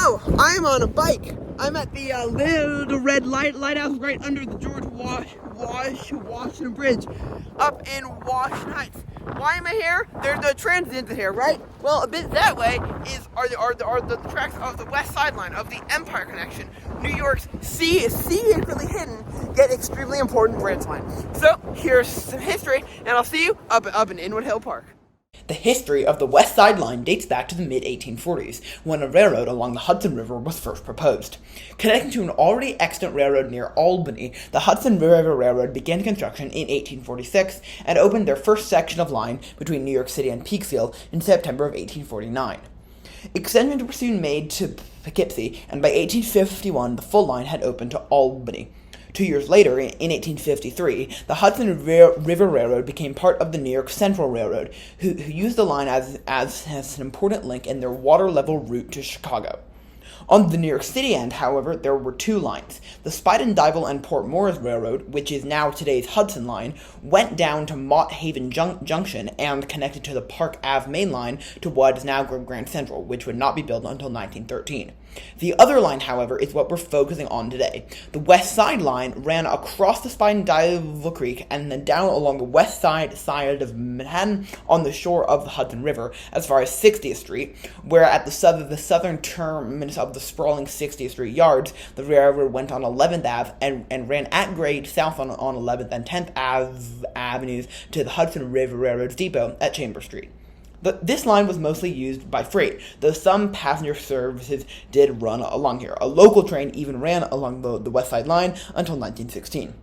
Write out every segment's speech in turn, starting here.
Hello, I'm on a bike. I'm at the little red lighthouse right under the George Washington Bridge up in Washington Heights. Why am I here? There's the transit here, right? Well, a bit that way are the tracks of the West Side Line of the Empire Connection, New York's secretly hidden yet extremely important branch line. So here's some history, and I'll see you up in Inwood Hill Park. The history of the West Side Line dates back to the mid-1840s, when a railroad along the Hudson River was first proposed. Connecting to an already extant railroad near Albany, the Hudson River Railroad began construction in 1846 and opened their first section of line between New York City and Peekskill in September of 1849. Extensions were soon made to Poughkeepsie, and by 1851 the full line had opened to Albany. 2 years later, in 1853, the Hudson River Railroad became part of the New York Central Railroad, who used the line as an important link in their water-level route to Chicago. On the New York City end, however, there were two lines. The Spuyten, Duyvil, and Port Morris Railroad, which is now today's Hudson Line, went down to Mott Haven Junction and connected to the Park Ave main line to what is now Grand Central, which would not be built until 1913. The other line, however, is what we're focusing on today. The West Side Line ran across the Spuyten Duyvil Creek and then down along the west side of Manhattan on the shore of the Hudson River as far as 60th Street, where at the southern terminus of the sprawling 60th Street yards, the railroad went on 11th Ave and ran at grade south on 11th and 10th Avenues to the Hudson River Railroad's depot at Chambers Street. This line was mostly used by freight, though some passenger services did run along here. A local train even ran along the West Side Line until 1916.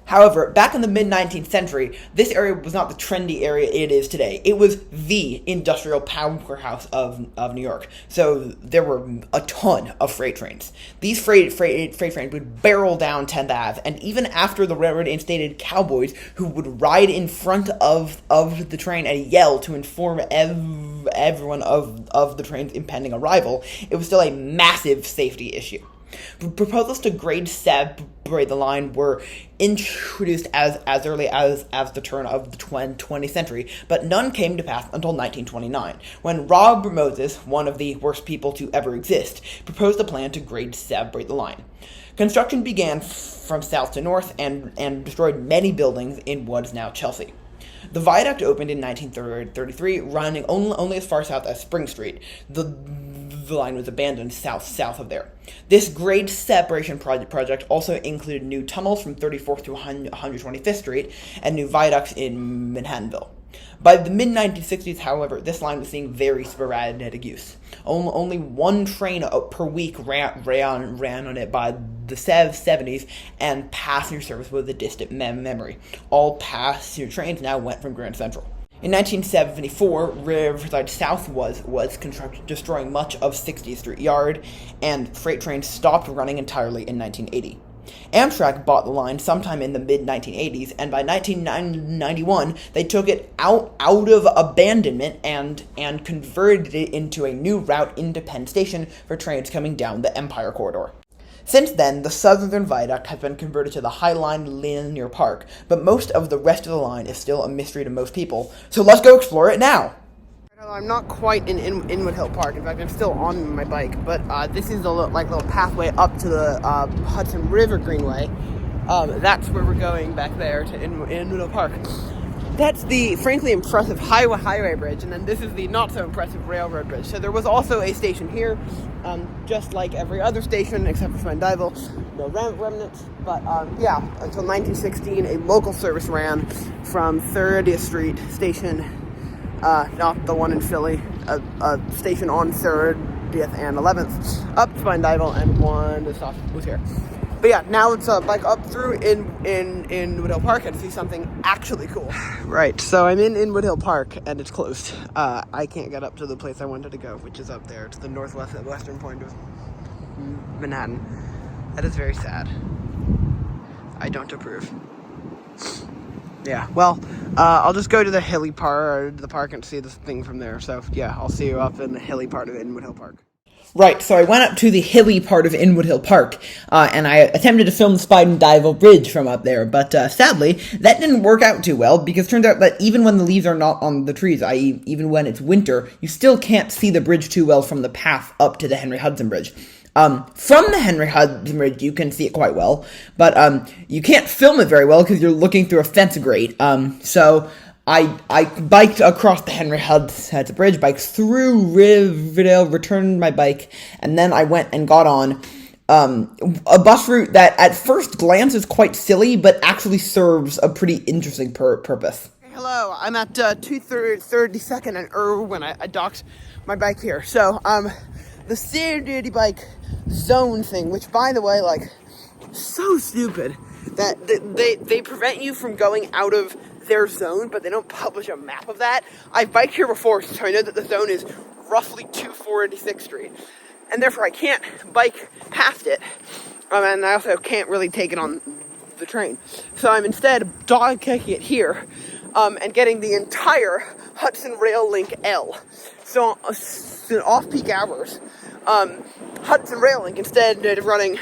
However, back in the mid-19th century, this area was not the trendy area it is today. It was the industrial powerhouse of New York, so there were a ton of freight trains. These freight trains would barrel down 10th Ave, and even after the railroad instated cowboys who would ride in front of the train and yell to inform everyone of the train's impending arrival, it was still a massive safety issue. Proposals to grade separate the line were introduced as early as the turn of the 20th century, but none came to pass until 1929, when Robert Moses, one of the worst people to ever exist, proposed a plan to grade separate the line. Construction began from south to north and destroyed many buildings in what is now Chelsea. The viaduct opened in 1933, running only as far south as Spring Street. The line was abandoned south of there. This grade separation project also included new tunnels from 34th to 125th Street and new viaducts in Manhattanville. By the mid-1960s, however, this line was seeing very sporadic use. Only one train per week ran on it by the 70s, and passenger service was a distant memory. All passenger trains now went from Grand Central. In 1974, Riverside South was constructed, destroying much of 60th Street Yard, and freight trains stopped running entirely in 1980. Amtrak bought the line sometime in the mid-1980s, and by 1991, they took it out of abandonment and converted it into a new route into Penn Station for trains coming down the Empire Corridor. Since then, the southern viaduct has been converted to the High Line Linear Park, but most of the rest of the line is still a mystery to most people, so let's go explore it now! I'm not quite in Inwood Hill Park. In fact, I'm still on my bike, but this is a little pathway up to the Hudson River Greenway. That's where we're going, back there to Inwood Hill Park. That's the frankly impressive highway bridge, and then this is the not so impressive railroad bridge. So there was also a station here, just like every other station except for Spuyten Duyvil. No remnants, but yeah, until 1916, a local service ran from 30th Street Station, not the one in Philly, a station on 30th and 11th, up to Spuyten Duyvil, and one to stop was here. But yeah, now let's bike up through in Inwood Hill Park and see something actually cool. Right, so I'm in Inwood Hill Park and it's closed. I can't get up to the place I wanted to go, which is up there. It's the western point of Manhattan. That is very sad. I don't approve. Yeah, well, I'll just go to the hilly part of the park and see this thing from there. So yeah, I'll see you up in the hilly part of Inwood Hill Park. Right, so I went up to the hilly part of Inwood Hill Park, and I attempted to film the Spuyten Duyvil Bridge from up there, but sadly, that didn't work out too well, because it turns out that even when the leaves are not on the trees, i.e. even when it's winter, you still can't see the bridge too well from the path up to the Henry Hudson Bridge. From the Henry Hudson Bridge, you can see it quite well, but you can't film it very well because you're looking through a fence grate, so I biked across the Henry Hudson Bridge, biked through Riverdale, returned my bike, and then I went and got on a bus route that at first glance is quite silly, but actually serves a pretty interesting purpose. Hello, I'm at 232nd and Irwin. I docked my bike here. So, the city bike zone thing, which by the way, like, so stupid that they prevent you from going out of their zone, but they don't publish a map of that. I've biked here before, so I know that the zone is roughly 246th Street, and therefore I can't bike past it, and I also can't really take it on the train. So I'm instead dog kicking it here, and getting the entire Hudson Rail Link L. So in off-peak hours, Hudson Rail Link, instead of running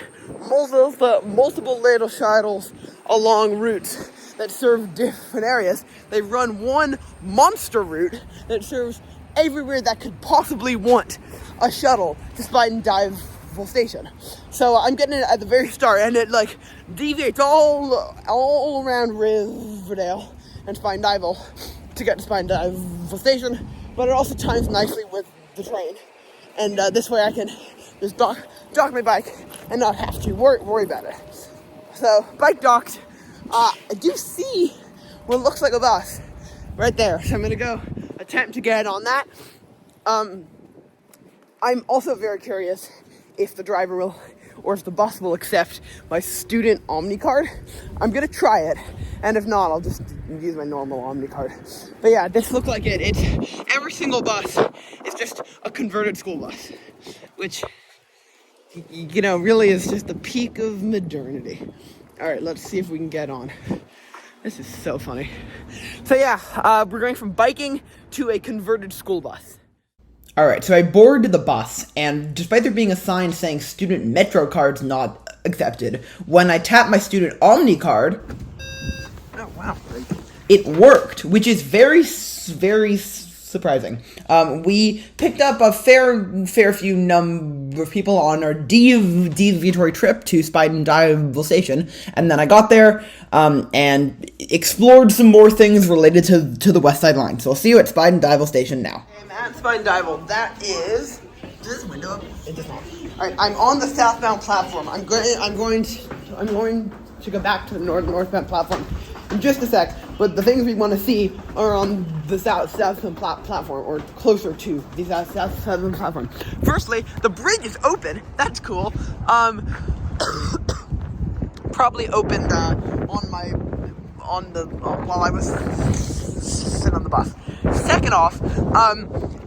multiple little shuttles along routes that serve different areas, they run one monster route that serves everywhere that could possibly want a shuttle to Spuyten Duyvil Station. So I'm getting it at the very start, and it like deviates all around Riverdale and Spuyten Duyvil to get to Spuyten Duyvil Station, but it also times nicely with the train, and this way I can just dock my bike and not have to worry about it. So bike docked. I do see what looks like a bus right there, so I'm going to go attempt to get on that. I'm also very curious if the driver will, or if the bus will accept my student Omni card. I'm going to try it, and if not, I'll just use my normal Omni card. But yeah, this looked like it. Every single bus is just a converted school bus, which, you know, really is just the peak of modernity. Alright, let's see if we can get on. This is so funny. So yeah, we're going from biking to a converted school bus. Alright, so I boarded the bus, and despite there being a sign saying student Metro cards not accepted, when I tapped my student Omni card, oh wow, it worked, which is very surprising. We picked up a fair few number of people on our deviatory trip to Spuyten Duyvil Station, and then I got there and explored some more things related to the West Side Line. So I'll see you at Spuyten Duyvil Station now. I'm at Spuyten Duyvil. That is this window up. It does not. All right, I'm on the southbound platform. I'm going to go back to the northbound platform in just a sec, but the things we want to see are on the southbound platform, or closer to the southbound platform. Firstly, the bridge is open. That's cool. Probably opened while I was sitting on the bus. Second off,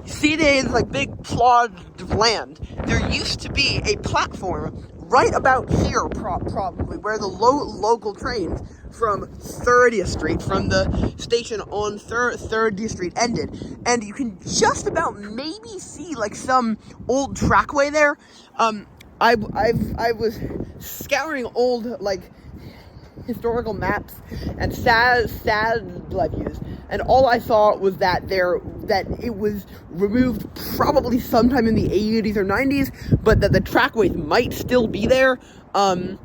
see these like big plot of land. There used to be a platform right about here, probably, where the local trains from 30th Street, from the station on 30th Street ended. And you can just about maybe see, like, some old trackway there. I was scouring old, like, historical maps and satellite views, and all I saw was that it was removed probably sometime in the 80s or 90s, but that the trackways might still be there. And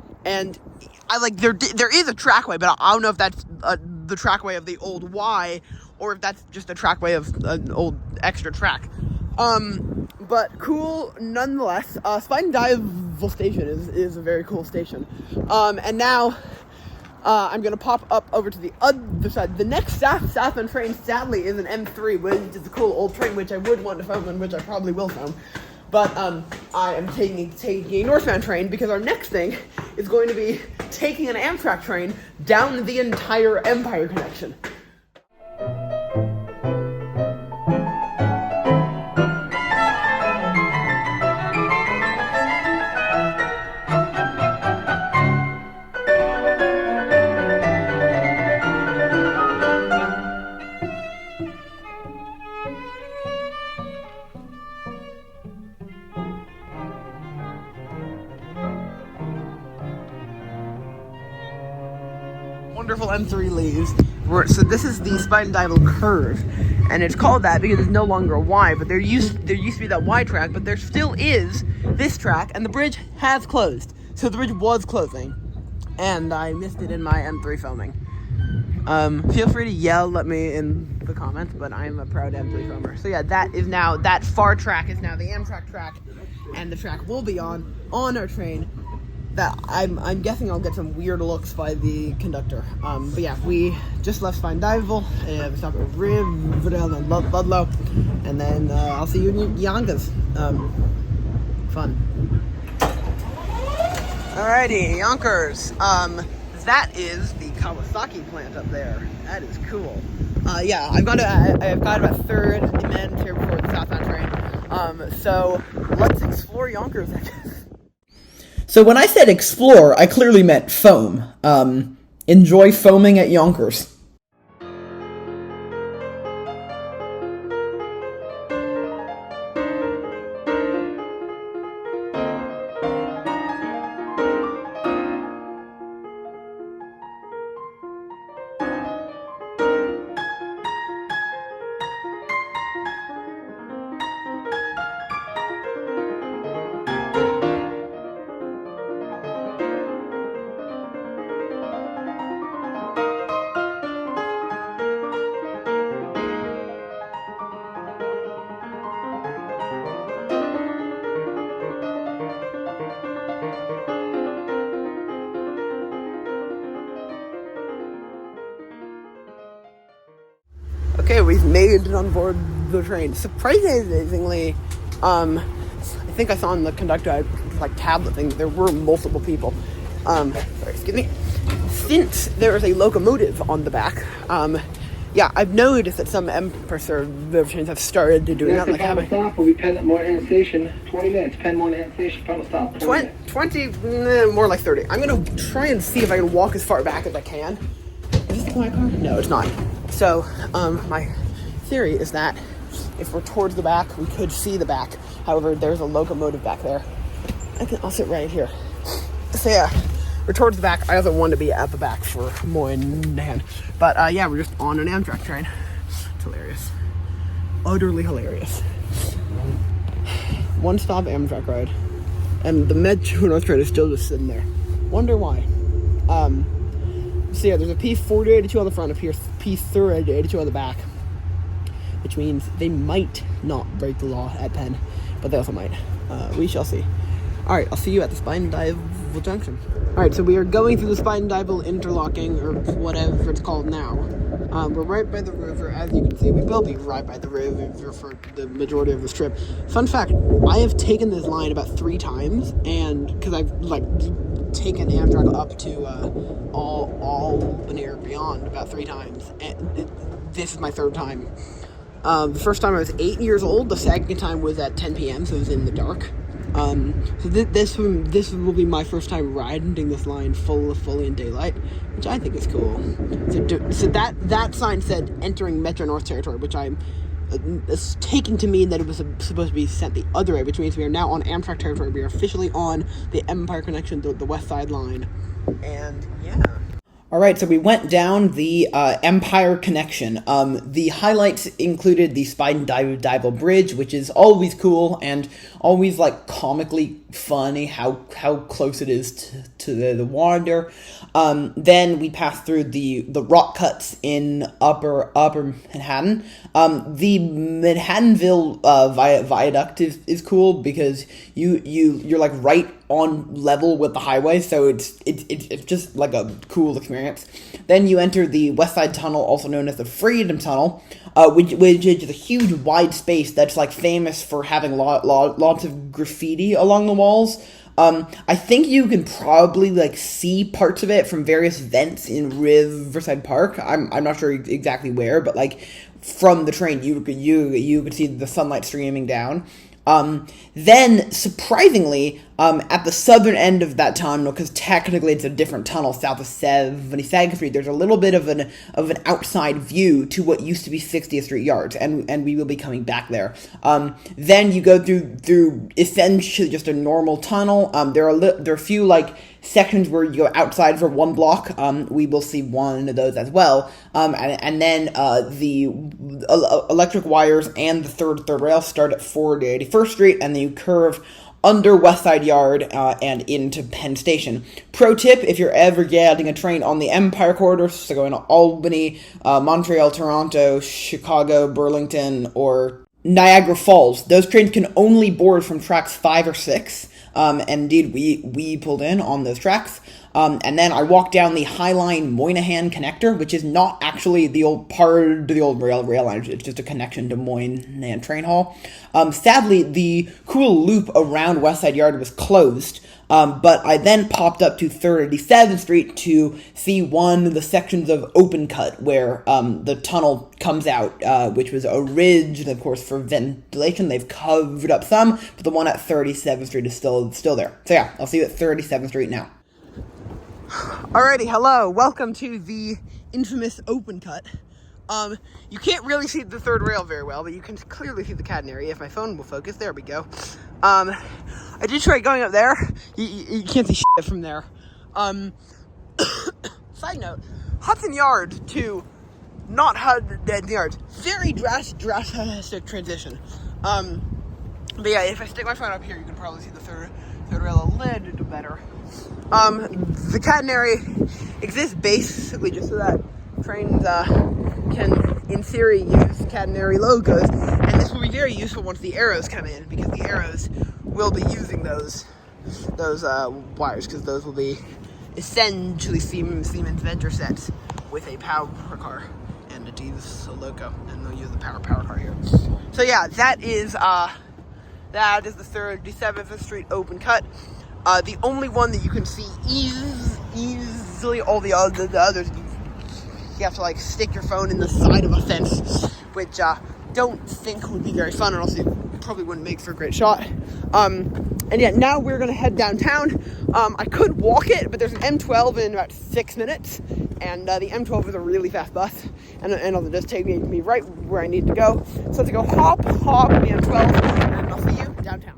I like there is a trackway, but I don't know if that's the trackway of the old Y, or if that's just a trackway of an old extra track. But cool nonetheless. Spuyten Duyvil Station is a very cool station. And now I'm gonna pop up over to the other side. The next southbound train, sadly, is an M3, which is a cool old train, which I would want to film, and which I probably will film. But I am taking a northbound train, because our next thing is going to be taking an Amtrak train down the entire Empire connection. wonderful M3 leaves. So this is the Spuyten Duyvil curve, and it's called that because it's no longer a Y, but there used to be that Y track, but there still is this track, and the bridge has closed. So the bridge was closing, and I missed it in my M3 filming. Feel free to yell at me in the comments, but I'm a proud M3 filmer. So yeah, that far track is now the Amtrak track, and the track will be on our train. That I'm guessing I'll get some weird looks by the conductor. But yeah, we just left Spuyten Duyvil, we stopped at Riverside and Ludlow, and then I'll see you in Yonkers. Fun. Alrighty, Yonkers. That is the Kawasaki plant up there. That is cool. Yeah, I've got about 3rd and then here before the southbound train. So let's explore Yonkers, I guess. So when I said explore, I clearly meant foam. Enjoy foaming at Yonkers. Okay, we've made it on board the train. Surprisingly, I think I saw in the conductor tablet thing that there were multiple people. Sorry, excuse me. Since there is a locomotive on the back, yeah, I've noticed that some Empress or River trains have started to do that. Like final stop will be Penn at Moynihan Station. 20 minutes. Penn Moynihan Station. Final stop. 20, more like 30. I'm gonna try and see if I can walk as far back as I can. Is this my car? No, it's not. So, my theory is that if we're towards the back, we could see the back. However, there's a locomotive back there. I'll sit right here. So yeah, we're towards the back. I also want to be at the back for Moynihan. But yeah, we're just on an Amtrak train. It's hilarious. Utterly hilarious. One stop Amtrak ride. And the Metro North train is still just sitting there. Wonder why. So yeah, there's a P482 on the front, a P382 on the back, which means they might not break the law at Penn, but they also might. We shall see. Alright, I'll see you at the Spuyten Duyvil junction. Alright, so we are going through the Spuyten Duyvil interlocking, or whatever it's called now. We're right by the river, as you can see. We will be right by the river for the majority of this trip. Fun fact, I have taken this line about 3 times, and because I've taken Amtrak up to Albany or beyond about 3 times, and this is my 3rd time. The first time I was 8 years old. The second time was at 10 p.m., so it was in the dark. So this will be my first time riding this line fully in daylight, which I think is cool. So that sign said entering Metro North territory, which I'm taking to mean that it was supposed to be sent the other way, which means we are now on Amtrak territory. We are officially on the Empire Connection, the West Side line, and yeah. Alright, so we went down the Empire Connection. The highlights included the Spuyten Duyvil Bridge, which is always cool and always comically funny how close it is to the water. Then we passed through the rock cuts in upper Manhattan. The Manhattanville viaduct is cool because you're right on level with the highway, so it's just a cool experience. Then you enter the West Side Tunnel, also known as the Freedom Tunnel, which is a huge wide space that's famous for having lots of graffiti along the walls. I think you can probably see parts of it from various vents in Riverside Park. I'm not sure exactly where, but from the train you could see the sunlight streaming down. Then surprisingly, At the southern end of that tunnel, because technically it's a different tunnel south of 72nd Street, there's a little bit of an outside view to what used to be 60th Street Yards, and we will be coming back there. Then you go through essentially just a normal tunnel. There are a few sections where you go outside for one block. We will see one of those as well. And then the electric wires and the third rail start at 481st Street, and then you curve under West Side Yard and into Penn Station. Pro tip, if you're ever getting a train on the Empire Corridor, so going to Albany, Montreal, Toronto, Chicago, Burlington, or Niagara Falls, those trains can only board from tracks 5 or 6. And indeed, we pulled in on those tracks. And then I walked down the High Line Moynihan connector, which is not actually the old part of the old rail line. It's just a connection to Moynihan Train Hall. Sadly, the cool loop around West Side Yard was closed. But I then popped up to 37th Street to see one of the sections of open cut where the tunnel comes out, which was a ridge, of course, for ventilation. They've covered up some, but the one at 37th Street is still there. So yeah, I'll see you at 37th Street now. Alrighty, hello, welcome to the infamous open cut. You can't really see the third rail very well, but you can clearly see the catenary if my phone will focus. There we go. I did try going up there. You can't see shit from there. Side note, Hudson Yard to not Hudson Yards. Very drastic transition. But yeah, if I stick my phone up here, you can probably see the third rail a little better. The catenary exists basically just so that trains can, in theory, use catenary logos, and this will be very useful once the arrows come in, because the arrows will be using those wires, because those will be essentially Siemens Venture sets with a power car and a diesel loco, and they'll use the power car here. So yeah, that is the 37th Street open cut. The only one that you can see easily, all the others, you have to stick your phone in the side of a fence, which don't think would be very fun, and also probably wouldn't make for a great shot. And yeah, now we're gonna head downtown. I could walk it, but there's an M12 in about 6 minutes, and the M12 is a really fast bus, and it'll just take me right where I need to go. So let's go hop on the M12, and I'll see you downtown.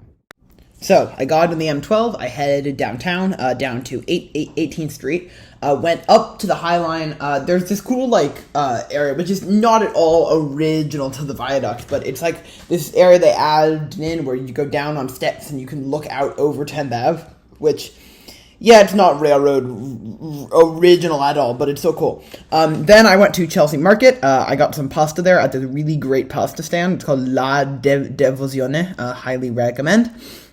So, I got in the M12, I headed downtown, down to 18th Street, went up to the High Line. There's this cool, area, which is not at all original to the viaduct, but it's this area they added in where you go down on steps and you can look out over 10th Ave, which, yeah, it's not railroad original at all, but it's so cool. Then I went to Chelsea Market. I got some pasta there at the really great pasta stand. It's called La Devozione. Highly recommend.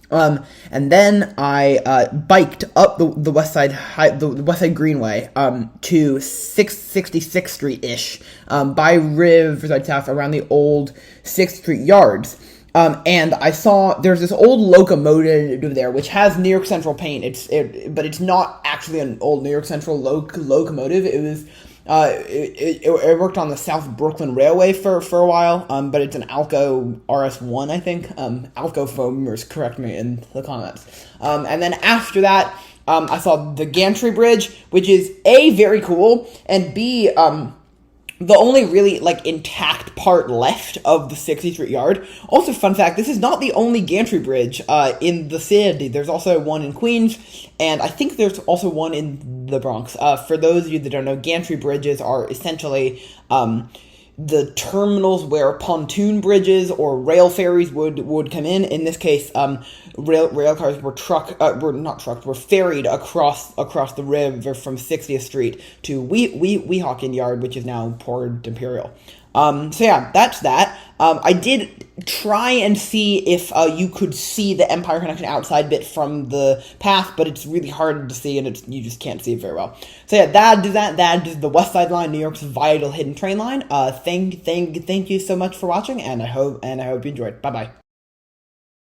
And then I biked up the West Side the West Side Greenway to 666th Street ish by Riverside South around the old 6th Street Yards. And I saw there's this old locomotive there which has New York Central paint. But it's not actually an old New York Central locomotive. It was. It worked on the South Brooklyn Railway for a while, but it's an Alco RS1, I think. Alco foamers, correct me in the comments. And then after that, I saw the Gantry Bridge, which is A, very cool, and B, the only really, intact part left of the 60th Street Yard. Also, fun fact, this is not the only gantry bridge in the city. There's also one in Queens, and I think there's also one in the Bronx. For those of you that don't know, gantry bridges are essentially the terminals where pontoon bridges or rail ferries would come in. In this case, rail cars were ferried across the river from 60th Street to Weehawken Yard, which is now Port Imperial. So yeah, that's that. I did try and see if you could see the Empire Connection outside bit from the path, but it's really hard to see, and you just can't see it very well. So yeah, that is the West Side Line, New York's vital hidden train line. Thank you so much for watching, and I hope you enjoyed. Bye bye.